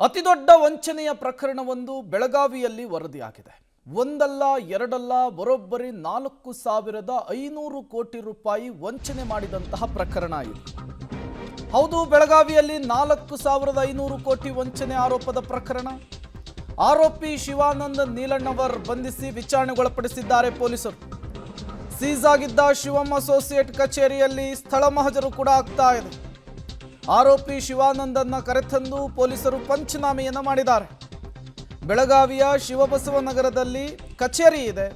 ಅತಿದೊಡ್ಡ ವಂಚನೆಯ ಪ್ರಕರಣವೊಂದು ಬೆಳಗಾವಿಯಲ್ಲಿ ವರದಿಯಾಗಿದೆ. ಒಂದಲ್ಲ ಎರಡಲ್ಲ ಬರೋಬ್ಬರಿ 4,500 ಕೋಟಿ ರೂಪಾಯಿ ವಂಚನೆ ಮಾಡಿದಂತಹ ಪ್ರಕರಣ ಇದು. ಹೌದು, ಬೆಳಗಾವಿಯಲ್ಲಿ 4,500 ಕೋಟಿ ವಂಚನೆ ಆರೋಪದ ಪ್ರಕರಣ. ಆರೋಪಿ ಶಿವಾನಂದ ನೀಲಣ್ಣವರ್ ಬಂಧಿಸಿ ವಿಚಾರಣೆಗೊಳಪಡಿಸಿದ್ದಾರೆ ಪೊಲೀಸರು. ಸೀಸ್ ಆಗಿದ್ದ ಶಿವಂ ಅಸೋಸಿಯೇಟ್ ಕಚೇರಿಯಲ್ಲಿ ಸ್ಥಳ ಮಹಜರು ಕೂಡ ಆಗ್ತಾ ಇದೆ. ಆರೋಪಿ ಶಿವಾನಂದನ್ನ ಕರೆತಂದು ಪೊಲೀಸರು ಪಂಚನಾಮೆಯನ್ನು ಮಾಡಿದ್ದಾರೆ. ಬೆಳಗಾವಿಯ ಶಿವಬಸವನಗರದಲ್ಲಿ ಕಚೇರಿ ಇದೆ,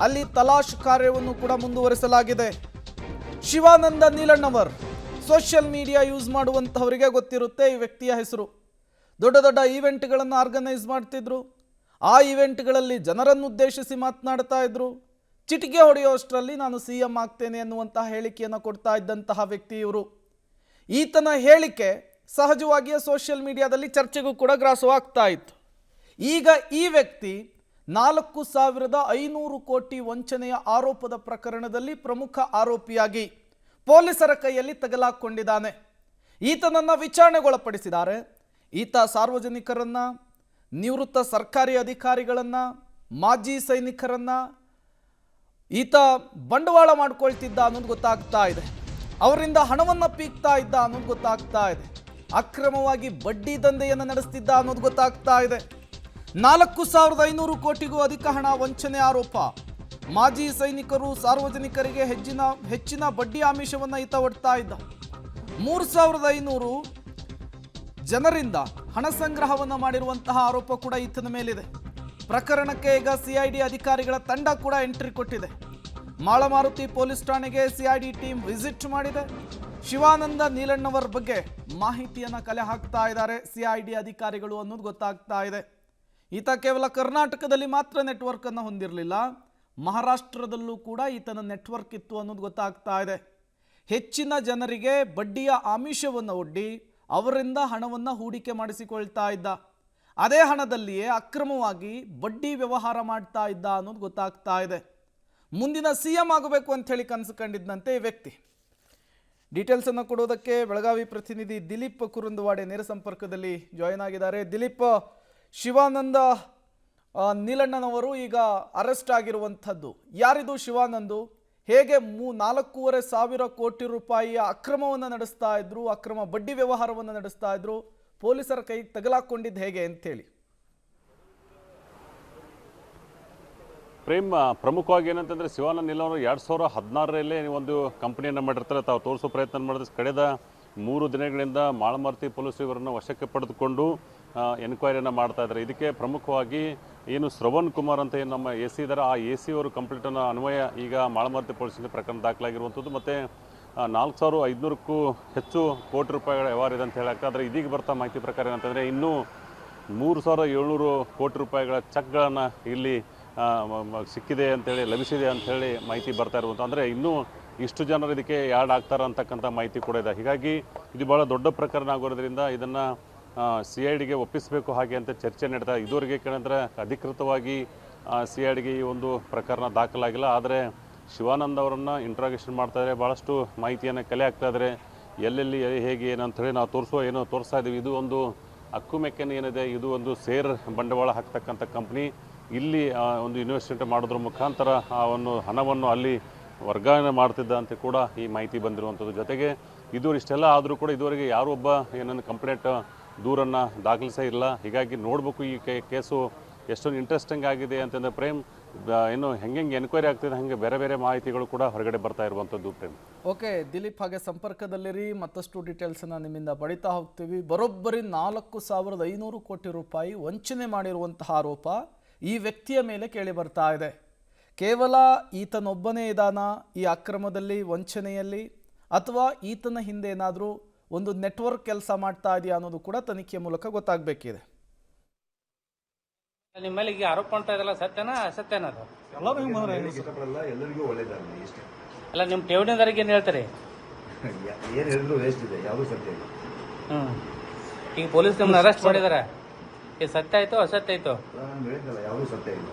ಅಲ್ಲಿ ತಲಾಶ್ ಕಾರ್ಯವನ್ನು ಕೂಡ ಮುಂದುವರಿಸಲಾಗಿದೆ. ಶಿವಾನಂದ ನೀಲಣ್ಣವರ್ ಸೋಷಿಯಲ್ ಮೀಡಿಯಾ ಯೂಸ್ ಮಾಡುವಂತಹವರಿಗೆ ಗೊತ್ತಿರುತ್ತೆ ಈ ವ್ಯಕ್ತಿಯ ಹೆಸರು. ದೊಡ್ಡ ದೊಡ್ಡ ಈವೆಂಟ್ಗಳನ್ನು ಆರ್ಗನೈಸ್ ಮಾಡ್ತಿದ್ರು. ಆ ಈವೆಂಟ್ಗಳಲ್ಲಿ ಜನರನ್ನು ಉದ್ದೇಶಿಸಿ ಮಾತನಾಡ್ತಾ ಇದ್ರು. ಚಿಟಿಕೆ ಹೊಡೆಯುವಷ್ಟರಲ್ಲಿ ನಾನು CM ಆಗ್ತೇನೆ ಅನ್ನುವಂತಹ ಹೇಳಿಕೆಯನ್ನು ಕೊಡ್ತಾ ಇದ್ದಂತಹ ವ್ಯಕ್ತಿ ಇವರು. ಈತನ ಹೇಳಿಕೆ ಸಹಜವಾಗಿಯೇ ಸೋಷಿಯಲ್ ಮೀಡಿಯಾದಲ್ಲಿ ಚರ್ಚೆಗೂ ಕೂಡ ಗ್ರಾಸವಾಗ್ತಾ ಇತ್ತು. ಈಗ ಈ ವ್ಯಕ್ತಿ 4,500 ಕೋಟಿ ವಂಚನೆಯ ಆರೋಪದ ಪ್ರಕರಣದಲ್ಲಿ ಪ್ರಮುಖ ಆರೋಪಿಯಾಗಿ ಪೊಲೀಸರ ಕೈಯಲ್ಲಿ ತಗಲಾಕೊಂಡಿದ್ದಾನೆ. ಈತನನ್ನು ವಿಚಾರಣೆಗೊಳಪಡಿಸಿದ್ದಾರೆ. ಈತ ಸಾರ್ವಜನಿಕರನ್ನ, ನಿವೃತ್ತ ಸರ್ಕಾರಿ ಅಧಿಕಾರಿಗಳನ್ನ, ಮಾಜಿ ಸೈನಿಕರನ್ನ ಈತ ಬಂಡವಾಳ ಮಾಡ್ಕೊಳ್ತಿದ್ದ ಅನ್ನೋದು ಗೊತ್ತಾಗ್ತಾ ಇದೆ. ಅವರಿಂದ ಹಣವನ್ನು ಪೀಕ್ತಾ ಇದ್ದ ಅನ್ನೋದು ಗೊತ್ತಾಗ್ತಾ ಇದೆ. ಅಕ್ರಮವಾಗಿ ಬಡ್ಡಿ ದಂಧೆಯನ್ನು ನಡೆಸ್ತಿದ್ದ ಅನ್ನೋದು ಗೊತ್ತಾಗ್ತಾ ಇದೆ. 4,500 ಕೋಟಿಗೂ ಅಧಿಕ ಹಣ ವಂಚನೆ ಆರೋಪ. ಮಾಜಿ ಸೈನಿಕರು, ಸಾರ್ವಜನಿಕರಿಗೆ ಹೆಚ್ಚಿನ ಬಡ್ಡಿ ಆಮಿಷವನ್ನು ಈತ ಒಡ್ತಾ ಇದ್ದ. 3,500 ಜನರಿಂದ ಹಣ ಸಂಗ್ರಹವನ್ನು ಮಾಡಿರುವಂತಹ ಆರೋಪ ಕೂಡ ಈತನ ಮೇಲಿದೆ. ಪ್ರಕರಣಕ್ಕೆ ಈಗ CID ಅಧಿಕಾರಿಗಳ ತಂಡ ಕೂಡ ಎಂಟ್ರಿ ಕೊಟ್ಟಿದೆ. ಮಾಳಮಾರುತಿ ಪೊಲೀಸ್ ಠಾಣೆಗೆ CID ಟೀಮ್ ವಿಸಿಟ್ ಮಾಡಿದೆ. ಶಿವಾನಂದ ನೀಲಣ್ಣವರ್ ಬಗ್ಗೆ ಮಾಹಿತಿಯನ್ನು ಕಲೆ ಹಾಕ್ತಾ ಇದ್ದಾರೆ CID ಅಧಿಕಾರಿಗಳು ಅನ್ನೋದು ಗೊತ್ತಾಗ್ತಾ ಇದೆ. ಈತ ಕೇವಲ ಕರ್ನಾಟಕದಲ್ಲಿ ಮಾತ್ರ ನೆಟ್ವರ್ಕ್ ಅನ್ನು ಹೊಂದಿರಲಿಲ್ಲ, ಮಹಾರಾಷ್ಟ್ರದಲ್ಲೂ ಕೂಡ ಈತನ ನೆಟ್ವರ್ಕ್ ಇತ್ತು ಅನ್ನೋದು ಗೊತ್ತಾಗ್ತಾ ಇದೆ. ಹೆಚ್ಚಿನ ಜನರಿಗೆ ಬಡ್ಡಿಯ ಆಮಿಷವನ್ನು ಒಡ್ಡಿ ಅವರಿಂದ ಹಣವನ್ನು ಹೂಡಿಕೆ ಮಾಡಿಸಿಕೊಳ್ತಾ ಇದ್ದ. ಅದೇ ಹಣದಲ್ಲಿಯೇ ಅಕ್ರಮವಾಗಿ ಬಡ್ಡಿ ವ್ಯವಹಾರ ಮಾಡ್ತಾ ಇದ್ದ ಅನ್ನೋದು ಗೊತ್ತಾಗ್ತಾ ಇದೆ. ಮುಂದಿನ CM ಆಗಬೇಕು ಅಂತ ಹೇಳಿ ಕನಸು ಕಂಡಿದ್ದಂತೆ ಈ ವ್ಯಕ್ತಿ. ಡೀಟೇಲ್ಸ್ ಅನ್ನು ಕೊಡೋದಕ್ಕೆ ಬೆಳಗಾವಿ ಪ್ರತಿನಿಧಿ ದಿಲೀಪ್ ಕುರುಂದವಾಡೆ ನೇರ ಸಂಪರ್ಕದಲ್ಲಿ ಜಾಯಿನ್ ಆಗಿದ್ದಾರೆ. ದಿಲೀಪ್, ಶಿವಾನಂದ ನೀಲಣ್ಣನವರು ಈಗ ಅರೆಸ್ಟ್ ಆಗಿರುವಂಥದ್ದು, ಯಾರಿದು ಶಿವಾನಂದು? ಹೇಗೆ 4,500 ಕೋಟಿ ರೂಪಾಯಿಯ ಅಕ್ರಮವನ್ನು ನಡೆಸ್ತಾ ಇದ್ರು, ಅಕ್ರಮ ಬಡ್ಡಿ ವ್ಯವಹಾರವನ್ನು ನಡೆಸ್ತಾ ಇದ್ರು, ಪೊಲೀಸರ ಕೈ ತಗಲಾಕೊಂಡಿದ್ದು ಹೇಗೆ ಅಂತೇಳಿ? ಪ್ರೇಮ್, ಪ್ರಮುಖವಾಗಿ ಏನಂತಂದರೆ ಶಿವಾನಂದ ನೀಲಣ್ಣವರು 2016ರಲ್ಲೇ ಒಂದು ಕಂಪನಿಯನ್ನು ಮಾಡಿರ್ತಾರೆ. ತಾವು ತೋರಿಸೋ ಪ್ರಯತ್ನ ಮಾಡಿದ್ರೆ ಕಳೆದ 3 ದಿನಗಳಿಂದ ಮಾಳಮಾರುತಿ ಪೊಲೀಸರು ಇವರನ್ನು ವಶಕ್ಕೆ ಪಡೆದುಕೊಂಡು ಎನ್ಕ್ವೈರಿಯನ್ನು ಮಾಡ್ತಾ ಇದ್ದಾರೆ. ಇದಕ್ಕೆ ಪ್ರಮುಖವಾಗಿ ಏನು ಶ್ರವಣ್ ಕುಮಾರ್ ಅಂತ ಏನು ನಮ್ಮ AC ಇದ್ದಾರೆ, ಆ AC ಅವರು ಕಂಪ್ಲೇಂಟನ್ನು ಅನ್ವಯ ಈಗ ಮಾಳಮಾರುತಿ ಪೊಲೀಸರಿಂದ ಪ್ರಕರಣ ದಾಖಲಾಗಿರುವಂಥದ್ದು. ಮತ್ತು 4,500ಕ್ಕೂ ಹೆಚ್ಚು ಕೋಟಿ ರೂಪಾಯಿಗಳ ವ್ಯವಹಾರ ಇದೆ ಅಂತ ಹೇಳಕ್ಕೆ. ಆದರೆ ಇದೀಗ ಬರ್ತಾ ಮಾಹಿತಿ ಪ್ರಕಾರ ಏನಂತಂದರೆ ಇನ್ನೂ 3,700 ಕೋಟಿ ರೂಪಾಯಿಗಳ ಚೆಕ್ಗಳನ್ನು ಇಲ್ಲಿ ಸಿಕ್ಕಿದೆ ಅಂಥೇಳಿ, ಲಭಿಸಿದೆ ಅಂಥೇಳಿ ಮಾಹಿತಿ ಬರ್ತಾ ಇರುವಂಥ. ಅಂದರೆ ಇನ್ನೂ ಇಷ್ಟು ಜನರು ಇದಕ್ಕೆ ಯಾಡ್ ಆಗ್ತಾರೆ ಅಂತಕ್ಕಂಥ ಮಾಹಿತಿ ಕೂಡ ಇದೆ. ಹೀಗಾಗಿ ಇದು ಭಾಳ ದೊಡ್ಡ ಪ್ರಕರಣ ಆಗೋದ್ರಿಂದ ಇದನ್ನು CIDಗೆ ಒಪ್ಪಿಸಬೇಕು ಹಾಗೆ ಅಂತ ಚರ್ಚೆ ನಡೀತಾ. ಇದುವರೆಗೆ ಕೇಳಿದ್ರೆ ಅಧಿಕೃತವಾಗಿ CIDಗೆ ಈ ಒಂದು ಪ್ರಕರಣ ದಾಖಲಾಗಿಲ್ಲ. ಆದರೆ ಶಿವಾನಂದ ಅವರನ್ನು ಇಂಟ್ರಾಗೇಷನ್ ಮಾಡ್ತಾಯಿದ್ದಾರೆ, ಭಾಳಷ್ಟು ಮಾಹಿತಿಯನ್ನು ಕಲೆ ಹಾಕ್ತಾಯಿದ್ದಾರೆ. ಎಲ್ಲೆಲ್ಲಿ ಹೇಗೆ ಏನಂತೇಳಿ ನಾವು ತೋರಿಸ್ತಾ ಇದ್ದೀವಿ. ಇದು ಒಂದು ಅಕ್ಕುಮೆಕ್ಕನ್ ಏನಿದೆ, ಇದು ಒಂದು ಸೇರ್ ಬಂಡವಾಳ ಹಾಕ್ತಕ್ಕಂಥ ಕಂಪ್ನಿ. ಇಲ್ಲಿ ಒಂದು ಇನ್ವೆಸ್ಟ್ಮೆಂಟ್ ಮಾಡೋದ್ರ ಮುಖಾಂತರ ಆ ಒಂದು ಹಣವನ್ನು ಅಲ್ಲಿ ವರ್ಗಾವಣೆ ಮಾಡ್ತಿದ್ದ ಅಂತ ಕೂಡ ಈ ಮಾಹಿತಿ ಬಂದಿರುವಂಥದ್ದು. ಜೊತೆಗೆ ಇಷ್ಟೆಲ್ಲ ಆದರೂ ಕೂಡ ಇದುವರೆಗೆ ಯಾರು ಒಬ್ಬ ಏನನ್ನು ಕಂಪ್ಲೇಂಟ್ ದೂರನ್ನು ದಾಖಲಿಸೇ ಇಲ್ಲ. ಹೀಗಾಗಿ ನೋಡಬೇಕು ಈ ಕೇಸು ಎಷ್ಟೊಂದು ಇಂಟ್ರೆಸ್ಟಿಂಗ್ ಆಗಿದೆ ಅಂತಂದರೆ ಪ್ರೇಮ್, ಏನು ಹೆಂಗೆ ಎನ್ಕ್ವೈರಿ ಆಗ್ತಿದೆ ಹಾಗೆ ಬೇರೆ ಬೇರೆ ಮಾಹಿತಿಗಳು ಕೂಡ ಹೊರಗಡೆ ಬರ್ತಾ ಇರುವಂಥದ್ದು ಪ್ರೇಮ್. ಓಕೆ ದಿಲೀಪ್, ಹಾಗೆ ಸಂಪರ್ಕದಲ್ಲಿರಿ, ಮತ್ತಷ್ಟು ಡೀಟೇಲ್ಸನ್ನು ನಿಮ್ಮಿಂದ ಪಡಿತಾ ಹೋಗ್ತೀವಿ. ಬರೋಬ್ಬರಿ 4,500 ಕೋಟಿ ರೂಪಾಯಿ ವಂಚನೆ ಮಾಡಿರುವಂತಹ ಆರೋಪ ಈ ವ್ಯಕ್ತಿಯ ಮೇಲೆ ಕೇಳಿ ಬರ್ತಾ ಇದೆ. ಕೇವಲ ಈತನೊಬ್ಬನೇ ಇದಾನ ಈ ಅಕ್ರಮದಲ್ಲಿ, ವಂಚನೆಯಲ್ಲಿ, ಅಥವಾ ಈತನ ಹಿಂದೆ ಏನಾದರೂ ಒಂದು ನೆಟ್ವರ್ಕ್ ಕೆಲಸ ಮಾಡ್ತಾ ಇದೆಯಾ ಅನ್ನೋದು ಕೂಡ ತನಿಖೆಯ ಮೂಲಕ ಗೊತ್ತಾಗಬೇಕಿದೆ. ನಿಮ್ಮ ಮೇಲೆ ಈಗ ಆರೋಪ ಮಾಡ್ತಾ ಇರಲ್ಲ, ಸತ್ಯನಾ ಅಸತ್ಯನಾ? ಅದು ಎಲ್ಲರಿಗೂ ಒಳ್ಳೇದಾಗಲಿ ಇಷ್ಟೇ. ಅಲ್ಲ, ನಿಮ್ಮ ಠೇವಣಿದಾರಿಗೆ ಏನು ಹೇಳ್ತಾರೆ? ಏನು ಹೇಳಿದ್ರು ವೇಸ್ಟ್ ಇದೆ, ಯಾವುದೂ ಸತ್ಯ ಇಲ್ಲ. ಈಗ ಪೊಲೀಸ್ ನಿಮ್ಮನ್ನ ಅರೆಸ್ಟ್ ಮಾಡಿದಾರೆ, ಇದು ಸತ್ಯ ಆಯ್ತು ಅಸತ್ಯ ಆಯ್ತು? ನಾನು ಹೇಳಿದ್ದಲ್ಲ, ಯಾವುದೂ ಸತ್ಯ ಇಲ್ಲ.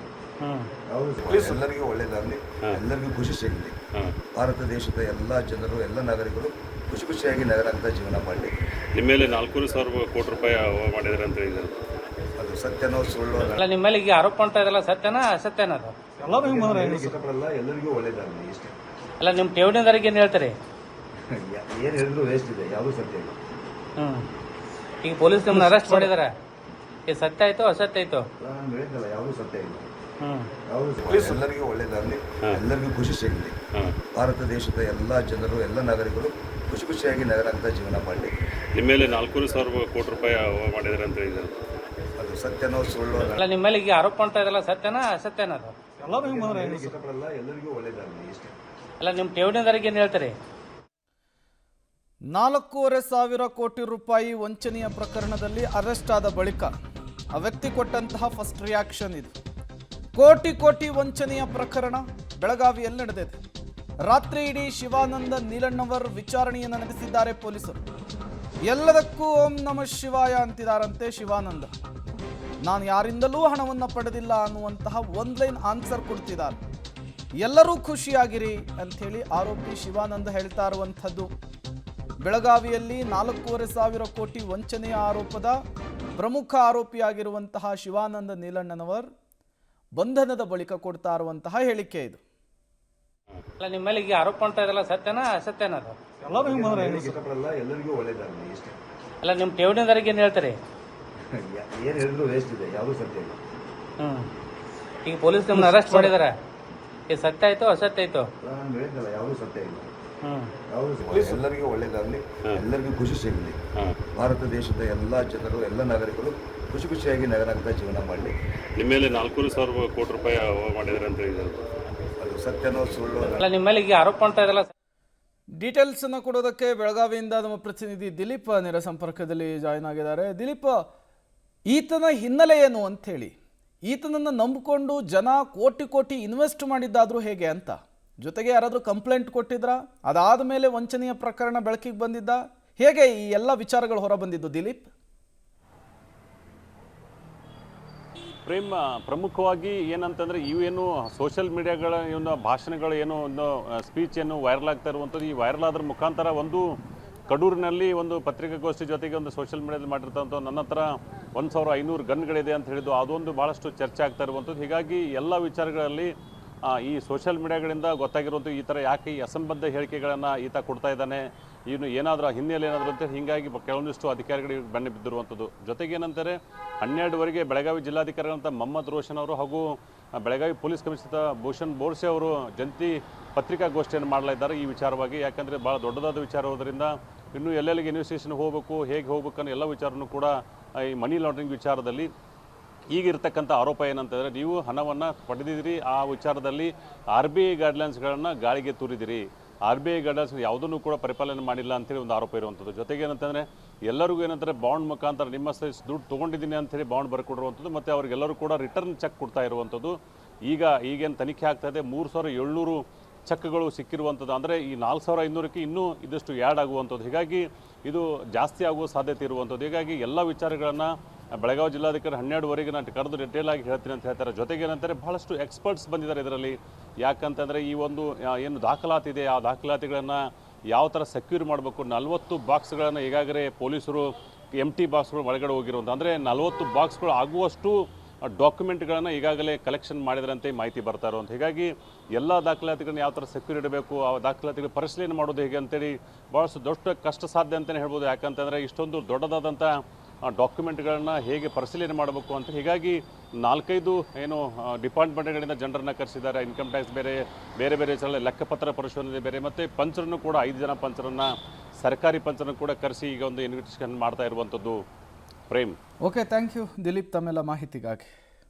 ಎಲ್ಲರಿಗೂ ಒಳ್ಳೇದಾಗಲಿ, ಎಲ್ಲರಿಗೂ ಖುಷಿ ಸಿಗಲಿ. ಭಾರತ ದೇಶದ ಎಲ್ಲ ಜನರು, ಎಲ್ಲ ನಾಗರಿಕರು ಖುಷಿ ಖುಷಿಯಾಗಿ ನಗರಂತ ಜೀವನ ಮಾಡಲಿ. ನಿಮ್ಮ ಮೇಲೆ 4,000 ಕೋಟಿ ರೂಪಾಯಿ ಮಾಡಿದ್ದಾರೆ ಅಂತ ಹೇಳಿದ್ದಾರೆ. ಅದು ಸತ್ಯನೋ ಸುಳ್ಳು ಅಲ್ಲ ನಿಮ್ಮ ಮೇಲೆ ಈಗ ಆರೋಪ ಮಾಡ್ತಾ ಇದ್ರಲ್ಲ ಸತ್ಯನಾ ಅಸತ್ಯನ ಅದು? ಇಷ್ಟಪಡಲ್ಲ, ಎಲ್ಲರಿಗೂ ಒಳ್ಳೇದಾಗಲಿ ಇಷ್ಟೇ. ಅಲ್ಲ ನಿಮ್ಮ ಠೇವಣಿದಾರಿಗೆ ಏನು ಹೇಳ್ತೀರಿ? ಏನು ಹೇಳಿದ್ರು ವೇಸ್ಟ್ ಇದೆ, ಯಾವುದೂ ಸತ್ಯ ಇಲ್ಲ. ಈಗ ಪೊಲೀಸ್ ನಿಮ್ಮನ್ನ ಅರೆಸ್ಟ್ ಮಾಡಿದಾರೆ, ಇದು ಸತ್ಯ ಆಯ್ತು ಅಸತ್ಯ ಆಯ್ತು? ನಾನು ಹೇಳಿದ್ನಲ್ಲ, ಯಾವುದೂ ಸತ್ಯ ಇಲ್ಲ. ಹ್ಮ್ ಎಲ್ಲರಿಗೂ ಒಳ್ಳೇದಾಗಲಿ, ಎಲ್ಲರಿಗೂ ಖುಷಿ ಸಿಗಲಿ. ಭಾರತ ದೇಶದ ಎಲ್ಲ ಜನರು, ಎಲ್ಲ ನಾಗರಿಕರು ಖುಷಿ ಖುಷಿಯಾಗಿ ನಗರಂತ ಜೀವನ ಮಾಡಲಿ. ನಿಮ್ಮ ಮೇಲೆ 4,000 ಕೋಟಿ ರೂಪಾಯಿ ಮಾಡಿದ್ದಾರೆ ಅಂತ ಹೇಳಿದ್ದಾರೆ. ಅದು ಸತ್ಯನೋ ಸುಳ್ಳು ಅಲ್ಲ ನಿಮ್ಮ ಮೇಲೆ ಈಗ ಆರೋಪ ಮಾಡ್ತಾ ಇದ್ರಲ್ಲ ಸತ್ಯನಾ ಅಸತ್ಯನ ಅದು? ಇಷ್ಟಪಡಲ್ಲ, ಎಲ್ಲರಿಗೂ ಒಳ್ಳೇದಾಗಲಿ ಇಷ್ಟೇ. ಅಲ್ಲ ನಿಮ್ಮ ಠೇವಣಿದಾರಿಗೆ ಏನು ಹೇಳ್ತೀರಿ? 4,500 ಕೋಟಿ ರೂಪಾಯಿ ವಂಚನೆಯ ಪ್ರಕರಣದಲ್ಲಿ ಅರೆಸ್ಟ್ ಆದ ಬಳಿಕ ಆ ವ್ಯಕ್ತಿ ಕೊಟ್ಟಂತಹ ಫಸ್ಟ್ ರಿಯಾಕ್ಷನ್ ಇದು. ಕೋಟಿ ವಂಚನೆಯ ಪ್ರಕರಣ ಬೆಳಗಾವಿಯಲ್ಲಿ ನಡೆದಿದೆ. ರಾತ್ರಿ ಇಡೀ ಶಿವಾನಂದ ನೀಲಣ್ಣವರ್ ವಿಚಾರಣೆಯನ್ನು ನಡೆಸಿದ್ದಾರೆ ಪೊಲೀಸರು. ಎಲ್ಲದಕ್ಕೂ ಓಂ ನಮಃ ಶಿವಾಯ ಅಂತಿದಾರಂತೆ ಶಿವಾನಂದ. ನಾನು ಯಾರಿಂದಲೂ ಹಣವನ್ನು ಪಡೆದಿಲ್ಲ ಅನ್ನುವಂತಹ ಒಂದು ಲೈನ್ ಆನ್ಸರ್ ಕೊಡ್ತಿದ್ದಾರೆ. ಎಲ್ಲರೂ ಖುಷಿಯಾಗಿರಿ ಅಂಥೇಳಿ ಆರೋಪಿ ಶಿವಾನಂದ ಹೇಳ್ತಾ ಇರುವಂಥದ್ದು. ಬೆಳಗಾವಿಯಲ್ಲಿ 4,500 ಕೋಟಿ ವಂಚನೆಯ ಆರೋಪದ ಪ್ರಮುಖ ಆರೋಪಿಯಾಗಿರುವಂತಹ ಶಿವಾನಂದ ನೀಲಣ್ಣನವರ್ ಬಂಧನದ ಬಳಿಕ ಕೊಡ್ತಾ ಇರುವಂತಹ ಹೇಳಿಕೆ ಇದು. ಅಲ್ಲ ನಿಮ್ಮ ಮೇಲೆ ಈಗ ಆರೋಪ ಮಾಡ್ತಾ ಇದ್ರಲ್ಲ ಸತ್ಯನಾ ಅಸತ್ಯನ ಅದು? ಇಷ್ಟಪಡಲ್ಲ, ಎಲ್ಲರಿಗೂ ಒಳ್ಳೇದಾಗಲಿ ಇಷ್ಟೇ. ಅಲ್ಲ ನಿಮ್ಮ ಠೇವಣಿದಾರಿಗೆ ಏನು ಹೇಳ್ತೀರಿ? ಏನು ಹೇಳಿದ್ರು ವೇಸ್ಟ್ ಇದೆ, ಯಾವುದೂ ಸತ್ಯ ಇಲ್ಲ. ಈಗ ಪೊಲೀಸ್ ನಿಮ್ಮನ್ನ ಅರೆಸ್ಟ್ ಮಾಡಿದಾರೆ, ಇದು ಸತ್ಯ ಆಯ್ತು ಅಸತ್ಯ ಆಯ್ತು? ನಾನು ಹೇಳಿದ್ನಲ್ಲ, ಯಾವುದೂ ಸತ್ಯ ಇಲ್ಲ. ಹ್ಮ್ ಎಲ್ಲರಿಗೂ ಒಳ್ಳೇದಾಗಲಿ, ಎಲ್ಲರಿಗೂ ಖುಷಿ ಸಿಗಲಿ. ಭಾರತ ದೇಶದ ಎಲ್ಲ ಜನರು, ಎಲ್ಲ ನಾಗರಿಕರು ಖುಷಿ ಖುಷಿಯಾಗಿ ನಗರಂತ ಜೀವನ ಮಾಡಲಿ. ನಿಮ್ಮ ಮೇಲೆ 4,000 ಕೋಟಿ ರೂಪಾಯಿ ಮಾಡಿದ್ದಾರೆ ಅಂತ ಹೇಳಿದ್ದಾರೆ. ಅದು ಸತ್ಯನೋ ಸುಳ್ಳು ಅಲ್ಲ ನಿಮ್ಮ ಮೇಲೆ ಈಗ ಆರೋಪ ಮಾಡ್ತಾ ಇದ್ರಲ್ಲ? ಡೀಟೇಲ್ಸ್ ಅನ್ನು ಕೊಡೋದಕ್ಕೆ ಬೆಳಗಾವಿಯಿಂದ ನಮ್ಮ ಪ್ರತಿನಿಧಿ ದಿಲೀಪ್ ನೇರ ಸಂಪರ್ಕದಲ್ಲಿ ಜಾಯಿನ್ ಆಗಿದ್ದಾರೆ. ದಿಲೀಪ್, ಈತನ ಹಿನ್ನೆಲೆ ಏನು ಅಂತ ಹೇಳಿ, ಈತನನ್ನು ನಂಬಿಕೊಂಡು ಜನ ಕೋಟಿ ಇನ್ವೆಸ್ಟ್ ಮಾಡಿದ್ದಾದ್ರೂ ಹೇಗೆ ಅಂತ, ಜೊತೆಗೆ ಯಾರಾದರೂ ಕಂಪ್ಲೇಂಟ್ ಕೊಟ್ಟಿದ್ರಾ? ಅದಾದ ಮೇಲೆ ವಂಚನೆಯ ಪ್ರಕರಣ ಬೆಳಕಿಗೆ ಬಂದಿದ್ದ, ಹೇಗೆ ಈ ಎಲ್ಲ ವಿಚಾರಗಳು ಹೊರ ಬಂದಿದ್ದು ದಿಲೀಪ್? ಪ್ರೇಮ್, ಪ್ರಮುಖವಾಗಿ ಏನಂತಂದರೆ ಇವೇನು ಸೋಷಿಯಲ್ ಮೀಡಿಯಾಗಳ ಏನು ಭಾಷಣಗಳು ಏನು ಒಂದು ಸ್ಪೀಚ್ ಏನು ವೈರಲ್ ಆಗ್ತಾ ಇರುವಂಥದ್ದು, ಈ ವೈರಲ್ ಆದ್ರ ಮುಖಾಂತರ ಒಂದು ಕಡೂರಿನಲ್ಲಿ ಒಂದು ಪತ್ರಿಕಾಗೋಷ್ಠಿ ಜೊತೆಗೆ ಒಂದು ಸೋಷಿಯಲ್ ಮೀಡಿಯಾದಲ್ಲಿ ಮಾಡಿರ್ತಂಥ ನನ್ನ ಹತ್ರ 1,500 ಗನ್ಗಳಿದೆ ಅಂತ ಹೇಳಿದ್ದು ಅದೊಂದು ಭಾಳಷ್ಟು ಚರ್ಚೆ ಆಗ್ತಾ ಇರುವಂಥದ್ದು. ಹೀಗಾಗಿ ಎಲ್ಲ ವಿಚಾರಗಳಲ್ಲಿ ಈ ಸೋಷಿಯಲ್ ಮೀಡಿಯಾಗಳಿಂದ ಗೊತ್ತಾಗಿರುವಂಥ ಈ ಥರ ಯಾಕೆ ಈ ಅಸಂಬದ್ಧ ಹೇಳಿಕೆಗಳನ್ನು ಈತ ಕೊಡ್ತಾ ಇದ್ದಾನೆ, ಇವನು ಏನಾದರೂ ಹಿನ್ನೆಲೆ ಏನಾದರೂ ಅಂತ ಹೀಗಾಗಿ ಕೆಲವೊಂದಿಷ್ಟು ಅಧಿಕಾರಿಗಳಿಗೆ ಬೆನ್ನು ಬಿದ್ದಿರುವಂಥದ್ದು. ಜೊತೆಗೆ ಏನಂತಾರೆ 12ವರೆಗೆ ಬೆಳಗಾವಿ ಜಿಲ್ಲಾಧಿಕಾರಿಗಳಂತ ಮೊಹಮ್ಮದ್ ರೋಷನ್ ಅವರು ಹಾಗೂ ಬೆಳಗಾವಿ ಪೊಲೀಸ್ ಕಮಿಷನರ್ ಭೂಷಣ್ ಬೋರ್ಸೆ ಅವರು ಜಂಟಿ ಪತ್ರಿಕಾಗೋಷ್ಠಿಯನ್ನು ಮಾಡಲಿದ್ದಾರೆ ಈ ವಿಚಾರವಾಗಿ. ಯಾಕಂದರೆ ಭಾಳ ದೊಡ್ಡದಾದ ವಿಚಾರ ಇರೋದ್ರಿಂದ ಇನ್ನೂ ಎಲ್ಲೆಲ್ಲಿಗೆ ಇನ್ವೆಸ್ಟಿಗೇಷನ್ ಹೋಗಬೇಕು, ಹೇಗೆ ಹೋಗ್ಬೇಕು ಅನ್ನೋ ಎಲ್ಲ ವಿಚಾರನೂ ಕೂಡ ಈ ಮನಿ ಲಾಂಡ್ರಿಂಗ್ ವಿಚಾರದಲ್ಲಿ ಈಗಿರ್ತಕ್ಕಂಥ ಆರೋಪ ಏನಂತಂದರೆ ನೀವು ಹಣವನ್ನು ಪಡೆದಿದ್ದೀರಿ, ಆ ವಿಚಾರದಲ್ಲಿ RBI ಗೈಡ್ಲೈನ್ಸ್ಗಳನ್ನು ಗಾಳಿಗೆ ತೂರಿದಿರಿ, RBI ಗೈಡ್ಲೈನ್ಸ್ ಯಾವುದನ್ನು ಕೂಡ ಪರಿಪಾಲನೆ ಮಾಡಿಲ್ಲ ಅಂತೇಳಿ ಒಂದು ಆರೋಪ ಇರುವಂಥದ್ದು. ಜೊತೆಗೆ ಏನಂತಂದರೆ ಎಲ್ಲರಿಗೂ ಏನಂತಾರೆ ಬಾಂಡ್ ಮುಖಾಂತರ ನಿಮ್ಮ ದುಡ್ಡು ತೊಗೊಂಡಿದ್ದೀನಿ ಅಂಥೇಳಿ ಬಾಂಡ್ ಬರ್ಕೊಡಿರುವಂಥದ್ದು ಮತ್ತು ಅವರಿಗೆಲ್ಲರೂ ಕೂಡ ರಿಟರ್ನ್ ಚೆಕ್ ಕೊಡ್ತಾ ಇರುವಂಥದ್ದು. ಈಗೇನು ತನಿಖೆ ಆಗ್ತಾಯಿದೆ 3,700 ಚೆಕ್ಗಳು ಸಿಕ್ಕಿರುವಂಥದ್ದು. ಅಂದರೆ ಈ 4,500ಕ್ಕೆ ಇನ್ನೂ ಇದಷ್ಟು ಆ್ಯಡ್ ಆಗುವಂಥದ್ದು. ಹೀಗಾಗಿ ಇದು ಜಾಸ್ತಿ ಆಗುವ ಸಾಧ್ಯತೆ ಇರುವಂಥದ್ದು. ಹೀಗಾಗಿ ಎಲ್ಲ ವಿಚಾರಗಳನ್ನು ಬೆಳಗಾವಿ ಜಿಲ್ಲಾಧಿಕಾರಿ 12ವರೆಗೆ ನಾನು ಕರೆದು ಡಿಟೇಲ್ ಆಗಿ ಹೇಳ್ತೀನಿ ಅಂತ ಹೇಳ್ತಾರೆ. ಜೊತೆಗೆ ಏನಂತಾರೆ ಬಹಳಷ್ಟು ಎಕ್ಸ್ಪರ್ಟ್ಸ್ ಬಂದಿದ್ದಾರೆ ಇದರಲ್ಲಿ. ಯಾಕಂತಂದರೆ ಈ ಒಂದು ಏನು ದಾಖಲಾತಿದೆ ಆ ದಾಖಲಾತಿಗಳನ್ನು ಯಾವ ಥರ ಸೆಕ್ಯೂರ್ ಮಾಡಬೇಕು, 40 ಬಾಕ್ಸ್ಗಳನ್ನು ಈಗಾಗಲೇ ಪೊಲೀಸರು ಎಂಟಿ ಬಾಕ್ಸ್ಗಳು ಒಳಗಡೆ ಹೋಗಿರುವಂಥ, ಅಂದರೆ 40 ಬಾಕ್ಸ್ಗಳು ಆಗುವಷ್ಟು ಡಾಕ್ಯುಮೆಂಟ್ಗಳನ್ನು ಈಗಾಗಲೇ ಕಲೆಕ್ಷನ್ ಮಾಡಿದ್ರಂತೆ ಮಾಹಿತಿ ಬರ್ತಾ ಇರುವಂಥ. ಹೀಗಾಗಿ ಎಲ್ಲ ದಾಖಲಾತಿಗಳನ್ನ ಯಾವ ಥರ ಸೆಕ್ಯೂರ್ ಇಡಬೇಕು, ಆ ದಾಖಲಾತಿಗಳು ಪರಿಶೀಲನೆ ಮಾಡೋದು ಹೇಗೆ ಅಂತೇಳಿ ಭಾಳಷ್ಟು ದೊಡ್ಡ ಕಷ್ಟ ಸಾಧ್ಯ ಅಂತಲೇ ಹೇಳ್ಬೋದು. ಯಾಕಂತಂದರೆ ಇಷ್ಟೊಂದು ದೊಡ್ಡದಾದಂಥ ಡಾಕ್ಯುಮೆಂಟ್ಗಳನ್ನ ಹೇಗೆ ಪರಿಶೀಲನೆ ಮಾಡಬೇಕು ಅಂತ. ಹೀಗಾಗಿ 4-5 ಏನು ಡಿಪಾರ್ಟ್ಮೆಂಟ್ಗಳಿಂದ ಜನರನ್ನು ಕರೆಸಿದ್ದಾರೆ. ಇನ್ಕಮ್ ಟ್ಯಾಕ್ಸ್ ಬೇರೆ ವಿಚಾರ, ಲೆಕ್ಕಪತ್ರ ಪರಿಶೋಧನೆ ಬೇರೆ, ಮತ್ತು ಪಂಚರನ್ನು ಕೂಡ 5 ಜನ ಪಂಚರನ್ನು ಸರ್ಕಾರಿ ಪಂಚರನ್ನು ಕೂಡ ಕರೆಸಿ ಈಗ ಒಂದು ಇನ್ವೆಸ್ಟಿಗೇಷನ್ ಮಾಡ್ತಾ ಇರುವಂಥದ್ದು. Prem, okay, thank you Dileep ತಮ್ಮೆಲ್ಲ ಮಾಹಿತಿಗಾಗಿ.